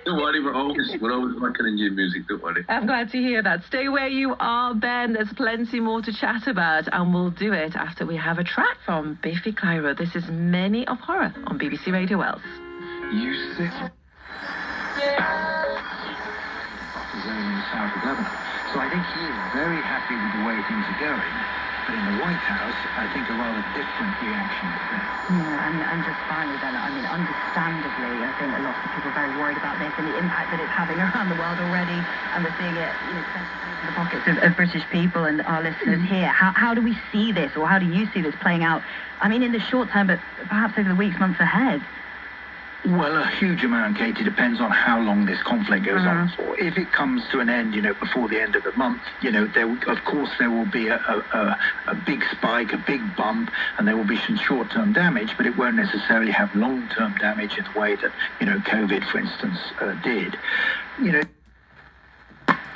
Don't worry, we're always working in new music, don't worry. I'm glad to hear that. Stay where you are, Ben. There's plenty more to chat about, and we'll do it after we have a track from Biffy Clyro. This is Many of Horror on BBC Radio Wales. You sit zone in the south of Lebanon. So I think he is very happy with the way things are going. But in the White House, I think a rather different reaction to that. Yeah, and just finally then, I mean, understandably, I think a lot of people are very worried about this and the impact that it's having around the world already, and we're seeing it, you know, in the pockets of British people and our listeners here. How do we see this, or how do you see this playing out? I mean, in the short term, but perhaps over the weeks, months ahead. Well, a huge amount, Katie, depends on how long this conflict goes on for. If it comes to an end, you know, before the end of the month, you know, of course there will be a big spike, a big bump, and there will be some short-term damage, but it won't necessarily have long-term damage in the way that, you know, COVID, for instance, did. You know,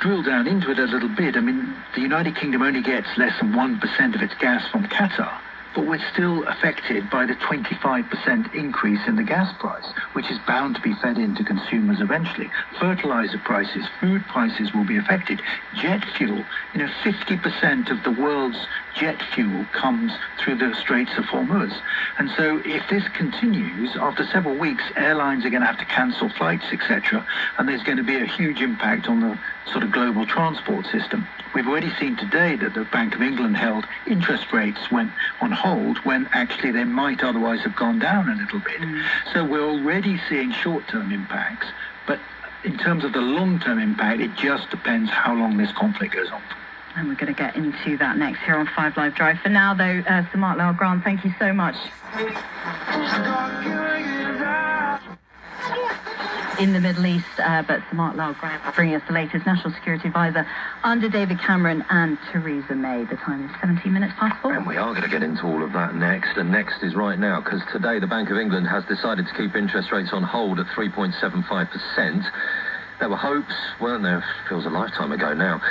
drill down into it a little bit. I mean, the United Kingdom only gets less than 1% of its gas from Qatar. But we're still affected by the 25% increase in the gas price, which is bound to be fed into consumers eventually. Fertilizer prices, food prices will be affected. Jet fuel, you know, 50% of the world's jet fuel comes through the Straits of Hormuz. And so if this continues, after several weeks, airlines are going to have to cancel flights, etc. And there's going to be a huge impact on the sort of global transport system. We've already seen today that the Bank of England held interest rates went on hold when actually they might otherwise have gone down a little bit. So we're already seeing short-term impacts, but in terms of the long-term impact, it just depends how long this conflict goes on. And we're going to get into that next here on 5 Live Drive. For now, though, Sir Mark Lyle Grant, thank you so much. In the Middle East, but Sir Mark Lyle Grant bringing us the latest National Security Advisor under David Cameron and Theresa May. The time is 17 minutes past 4. And we are going to get into all of that next, and next is right now, because today the Bank of England has decided to keep interest rates on hold at 3.75%. There were hopes, weren't there, feels a lifetime ago now,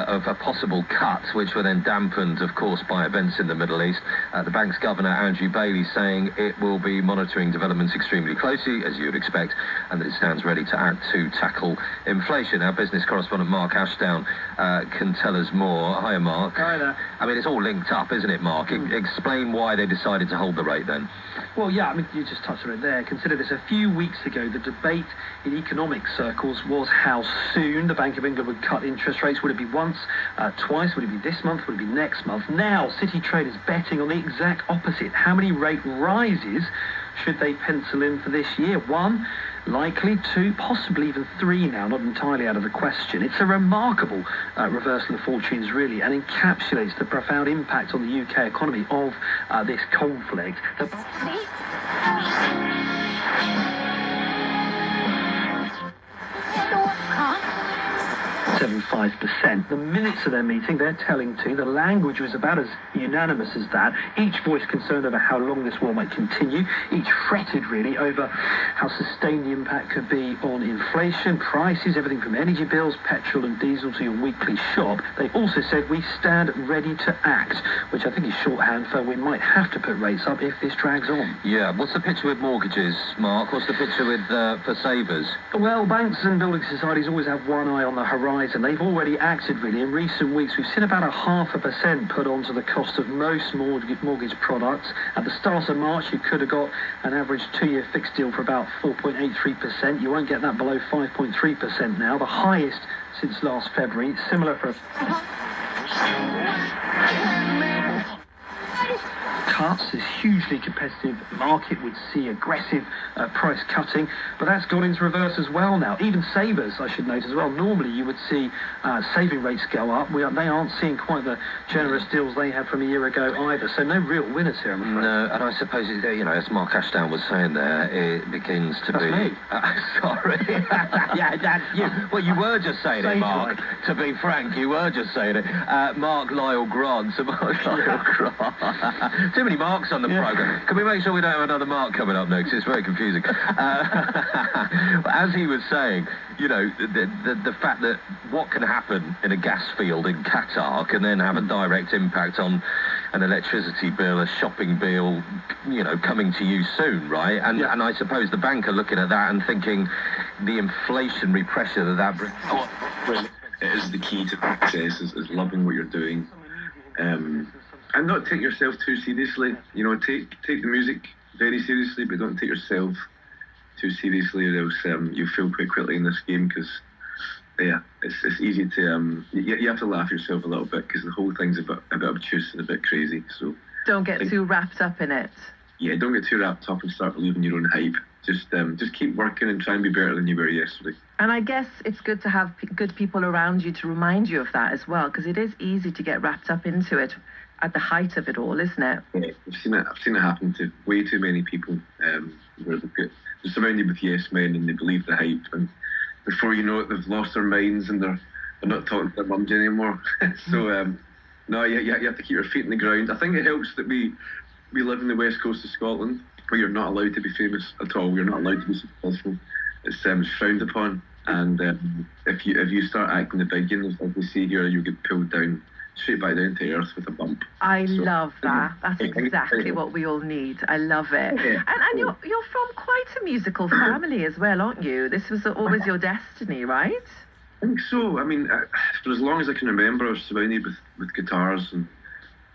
of a possible cut, which were then dampened, of course, by events in the Middle East. The bank's governor, Andrew Bailey, saying it will be monitoring developments extremely closely, as you would expect, and that it stands ready to act to tackle inflation. Our business correspondent, Mark Ashdown, can tell us more. Hiya, Mark. Hi there. I mean, it's all linked up, isn't it, Mark? Explain why they decided to hold the rate, then. Well, yeah, I mean, you just touched on it there. Consider this. A few weeks ago, the debate in economic circles was how soon the Bank of England would cut interest rates. Would it be once, twice? Would it be this month? Would it be next month? Now, City Trade is betting on the exact opposite. How many rate rises should they pencil in for this year? 1, likely 2, possibly even 3 now, not entirely out of the question. It's a remarkable reversal of fortunes, really, and encapsulates the profound impact on the UK economy of this conflict. 75%. The minutes of their meeting, they're telling to, the language was about as unanimous as that. Each voice concerned over how long this war might continue. Each fretted, really, over how sustained the impact could be on inflation, prices, everything from energy bills, petrol and diesel to your weekly shop. They also said, we stand ready to act, which I think is shorthand for we might have to put rates up if this drags on. Yeah, what's the picture with mortgages, Mark? What's the picture with for savers? Well, banks and building societies always have one eye on the horizon. They've already acted, really. In recent weeks, we've seen about 0.5% put onto the cost of most mortgage products. At the start of March, you could have got an average 2-year fixed deal for about 4.83%. You won't get that below 5.3% now, the highest since last February. Similar for cuts. This hugely competitive market would see aggressive price cutting, but that's gone into reverse as well now. Even savers, I should note as well. Normally you would see saving rates go up. They aren't seeing quite the generous deals they had from a year ago either, so no real winners here, I'm afraid. No, and I suppose, you know, as Mark Ashdown was saying there, it begins to That's be... me. Sorry. Yeah, that's you. Well, you were just saying it, Mark. To be frank, you were just saying it. Mark Lyle Grant. So Mark Lyle Grant. Too many Marks on the programme. Can we make sure we don't have another Mark coming up next? It's very confusing. As he was saying, you know, the fact that what can happen in a gas field in Qatar can then have a direct impact on an electricity bill, a shopping bill, you know, coming to you soon, right? And I suppose the bank are looking at that and thinking the inflationary pressure that brings. It is the key to success, is loving what you're doing. And not take yourself too seriously. You know, take the music very seriously, but don't take yourself too seriously, or else you'll fail quite quickly in this game, because it's easy to you have to laugh yourself a little bit, because the whole thing's a bit obtuse and a bit crazy. So don't get too wrapped up in it. Yeah, don't get too wrapped up and start believing your own hype. Just keep working and try and be better than you were yesterday. And I guess it's good to have good people around you to remind you of that as well, because it is easy to get wrapped up into it at the height of it all, isn't it? Yeah, I've seen it happen to way too many people. Where they're surrounded with yes men and they believe the hype, and before you know it, they've lost their minds and they're not talking to their mums anymore. So no, you have to keep your feet in the ground. I think it helps that we live in the west coast of Scotland, where you're not allowed to be famous at all. You're not allowed to be successful. It's frowned upon, and if you start acting the big, as we see here, you get pulled down, straight back down to earth with a bump. I love that. That's exactly what we all need. I love it. Yeah. And you're from quite a musical family as well, aren't you? This was always your destiny, right? I think so. I mean, for as long as I can remember, I was surrounded with guitars, and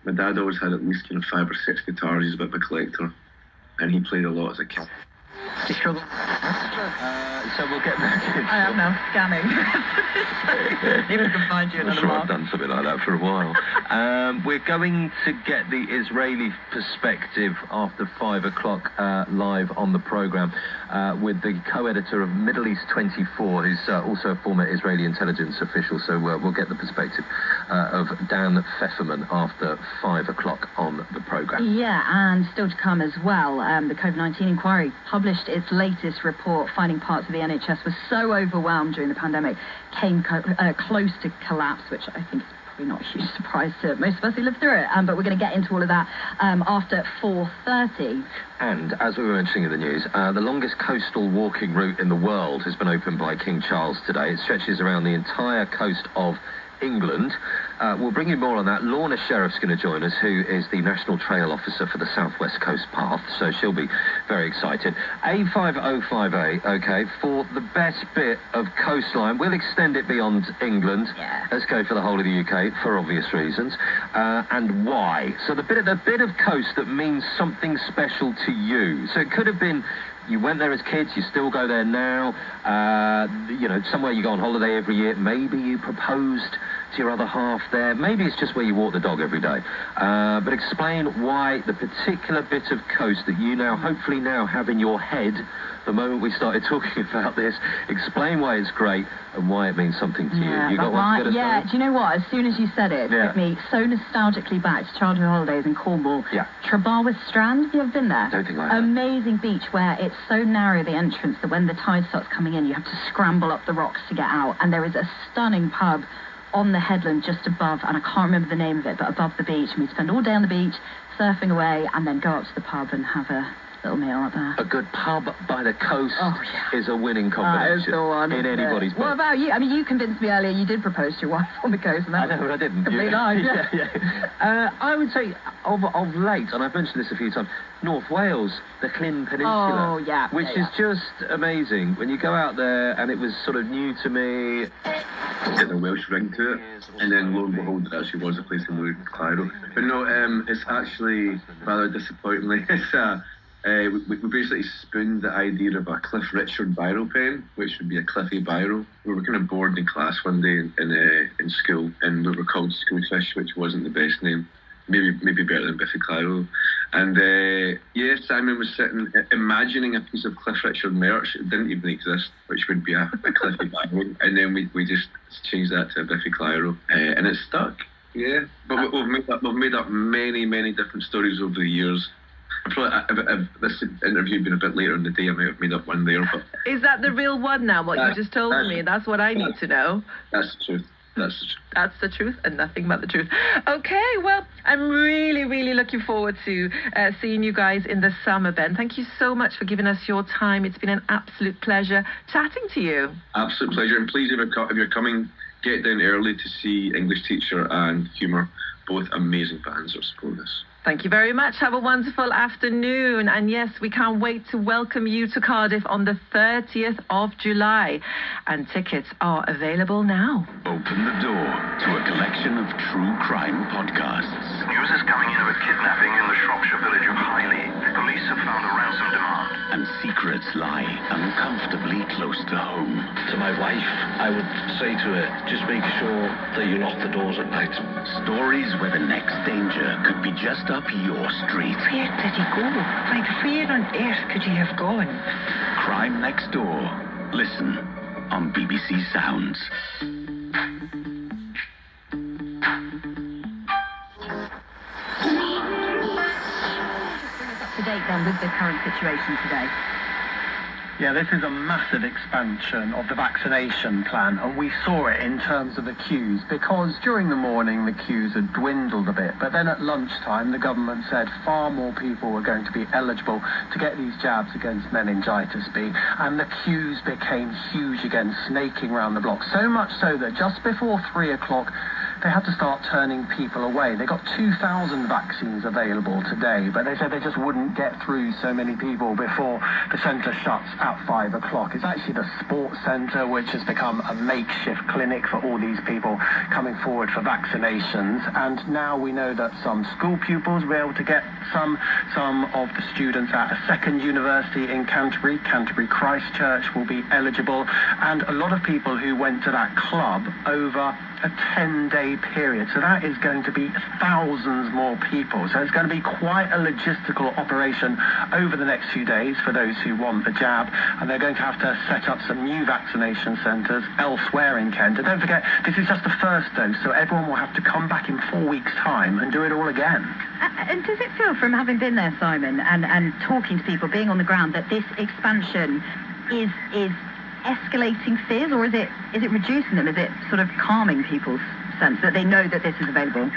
my dad always had at least 5 or 6 guitars. He's a bit of a collector, and he played a lot as a kid. So we'll get back into I am now scanning. If we can find you I'm another sure mark. I've done something like that for a while. We're going to get the Israeli perspective after 5 o'clock live on the programme with the co-editor of Middle East 24, who's also a former Israeli intelligence official. So we'll get the perspective of Dan Pfefferman after 5 o'clock on the programme. Yeah, and still to come as well, the COVID-19 inquiry published its latest report, finding parts of the NHS were so overwhelmed during the pandemic, came close to collapse, which I think is probably not a huge surprise to most of us who lived through it. But we're going to get into all of that after 4:30. And as we were mentioning in the news, the longest coastal walking route in the world has been opened by King Charles today. It stretches around the entire coast of England. We'll bring you more on that. Lorna Sheriff's going to join us, who is the National Trail Officer for the South West Coast Path, so she'll be very excited. A5058, okay, for the best bit of coastline. We'll extend it beyond England. Yeah. Let's go for the whole of the UK, for obvious reasons. And why? So the bit of coast that means something special to you. So it could have been you went there as kids, you still go there now, somewhere you go on holiday every year. Maybe you proposed to your other half there. Maybe it's just where you walk the dog every day. But explain why the particular bit of coast that you hopefully now have in your head the moment we started talking about this, explain why it's great and why it means something to you. You got one to get us Yeah, started? do you know what? As soon as you said it, it took me so nostalgically back to childhood holidays in Cornwall. Yeah. Trebarwith Strand, have you ever been there? Don't think I have. Amazing beach where it's so narrow, the entrance, that when the tide starts coming in, you have to scramble up the rocks to get out. And there is a stunning pub on the headland just above, and I can't remember the name of it, but above the beach. And we spend all day on the beach, surfing away, and then go up to the pub and have a little meal up there. A good pub by the coast is a winning That is combination the one. in anybody's book. What about you? I mean, you convinced me earlier you did propose to your wife on the coast. And I know, but I didn't. Complete life, yeah. I would say, of late, and I've mentioned this a few times, North Wales, the Llyn Peninsula. Oh, yeah. Which is just amazing. When you go out there, and it was sort of new to me. Getting a Welsh ring to it, and then lo and behold, it actually was a place in Cairo. But no, it's actually rather disappointingly. We basically spooned the idea of a Cliff Richard biro pen, which would be a Cliffy biro. We were kind of bored in class one day in school, and we were called Schoolfish, which wasn't the best name. Maybe better than Biffy Clyro. And Simon was sitting imagining a piece of Cliff Richard merch. It didn't even exist, which would be a Cliffy biro. And then we just changed that to a Biffy Clyro, and it stuck. Yeah, but we've made up many different stories over the years. If this interview had been a bit later in the day, I might have made up one there. But is that the real one now, what you just told me? That's what I need to know. That's the truth. That's the truth and nothing but the truth. Okay, well, I'm really looking forward to seeing you guys in the summer, Ben. Thank you so much for giving us your time. It's been an absolute pleasure chatting to you. Absolute pleasure. And please, if you're coming, get down early to see English teacher and humour, both amazing bands that support this. Thank you very much. Have a wonderful afternoon. And yes, we can't wait to welcome you to Cardiff on the 30th of July. And tickets are available now. Open the door to a collection of true crime podcasts. News is coming in of a kidnapping in the Shropshire village of Highley. Police have found a ransom demand. And secrets lie uncomfortably close to home. To my wife, I would say to her, just make sure that you lock the doors at night. Stories where the next danger could be just up your street. Where did he go? Like, where on earth could he have gone? Crime Next Door. Listen on BBC Sounds. To date then with the current situation today. Yeah, this is a massive expansion of the vaccination plan, and we saw it in terms of the queues, because during the morning the queues had dwindled a bit, but then at lunchtime the government said far more people were going to be eligible to get these jabs against meningitis B, and the queues became huge again, snaking around the block, so much so that just before 3 o'clock they had to start turning people away. They got 2,000 vaccines available today, but they said they just wouldn't get through so many people before the centre shuts at 5 o'clock. It's actually the sports centre which has become a makeshift clinic for all these people coming forward for vaccinations, and now we know that some school pupils will be able to get some of the students at a second university in Canterbury, Canterbury Christchurch, will be eligible, and a lot of people who went to that club over a 10-day period. So that is going to be thousands more people. So it's going to be quite a logistical operation over the next few days for those who want the jab. And they're going to have to set up some new vaccination centres elsewhere in Kent. And don't forget, this is just the first dose, so everyone will have to come back in 4 weeks' time and do it all again. And does it feel, from having been there, Simon, and talking to people, being on the ground, that this expansion is escalating fears, or is it reducing them? Is it sort of calming people's sense that they know that this is available?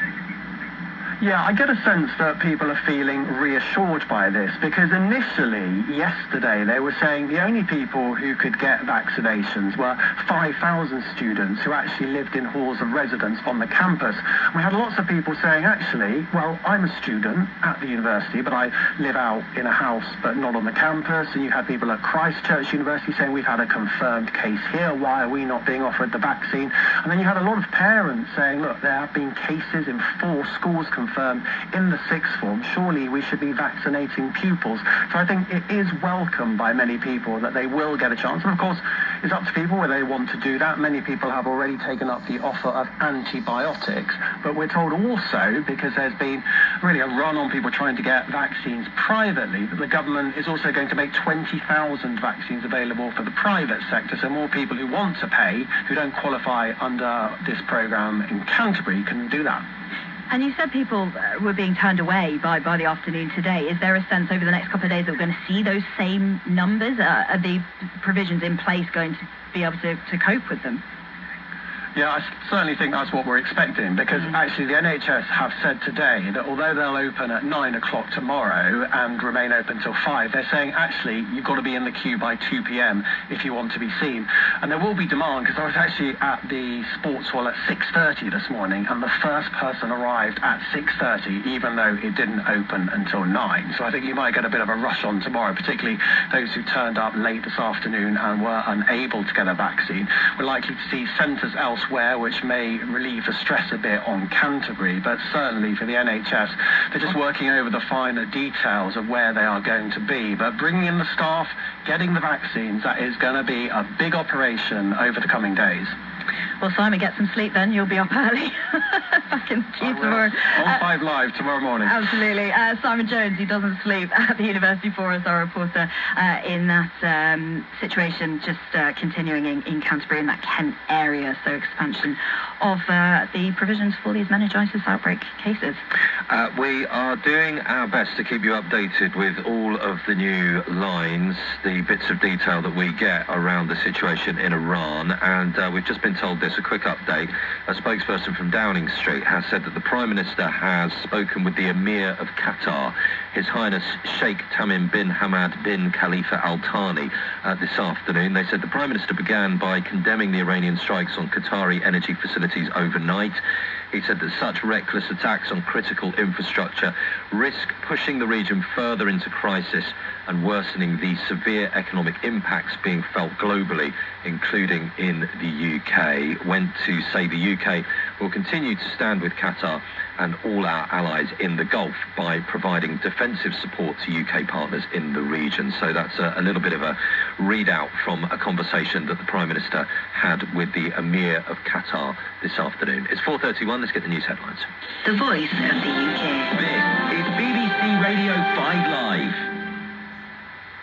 Yeah, I get a sense that people are feeling reassured by this, because initially, yesterday, they were saying the only people who could get vaccinations were 5,000 students who actually lived in halls of residence on the campus. We had lots of people saying, actually, well, I'm a student at the university, but I live out in a house but not on the campus. And you had people at Christchurch University saying, we've had a confirmed case here, why are we not being offered the vaccine? And then you had a lot of parents saying, look, there have been cases in 4 schools confirmed in the 6th form, surely we should be vaccinating pupils. So I think it is welcomed by many people that they will get a chance. And of course, it's up to people whether they want to do that. Many people have already taken up the offer of antibiotics, but we're told also, because there's been really a run on people trying to get vaccines privately, that the government is also going to make 20,000 vaccines available for the private sector, so more people who want to pay, who don't qualify under this programme in Canterbury, can do that. And you said people were being turned away by the afternoon today. Is there a sense over the next couple of days that we're going to see those same numbers? Are the provisions in place going to be able to cope with them? Yeah, I certainly think that's what we're expecting, because actually the NHS have said today that although they'll open at 9 o'clock tomorrow and remain open till 5, they're saying actually you've got to be in the queue by 2 p.m. if you want to be seen. And there will be demand, because I was actually at the sports hall at 6:30 this morning, and the first person arrived at 6:30, even though it didn't open until 9. So I think you might get a bit of a rush on tomorrow, particularly those who turned up late this afternoon and were unable to get a vaccine. We're likely to see centres elsewhere which may relieve the stress a bit on Canterbury, but certainly for the NHS, they're just working over the finer details of where they are going to be. But bringing in the staff, getting the vaccines, that is going to be a big operation over the coming days. Well, Simon, get some sleep then. You'll be up early. Back in the queue tomorrow. On 5 Live tomorrow morning. Absolutely. Simon Jones, he doesn't sleep at the university for us, our reporter in that situation, just continuing in Canterbury, in that Kent area. So expansion of the provisions for these meningitis outbreak cases. We are doing our best to keep you updated with all of the new lines, the bits of detail that we get around the situation in Iran, and we've just been told this this, a quick update. A spokesperson from Downing Street has said that the Prime Minister has spoken with the Emir of Qatar, His Highness Sheikh Tamim bin Hamad bin Khalifa Al Thani, this afternoon. They said the Prime Minister began by condemning the Iranian strikes on Qatari energy facilities overnight. He said that such reckless attacks on critical infrastructure risk pushing the region further into crisis and worsening the severe economic impacts being felt globally, including in the UK. Went to say the UK will continue to stand with Qatar and all our allies in the Gulf by providing defensive support to UK partners in the region. So that's a little bit of a readout from a conversation that the Prime Minister had with the Emir of Qatar this afternoon. It's 4:31, let's get the news headlines. The voice of the UK. This is BBC Radio 5 Live.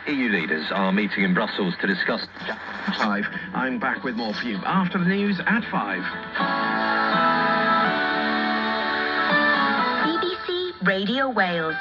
EU leaders are meeting in Brussels to discuss... 5. I'm back with more for you after the news at 5. BBC Radio Wales.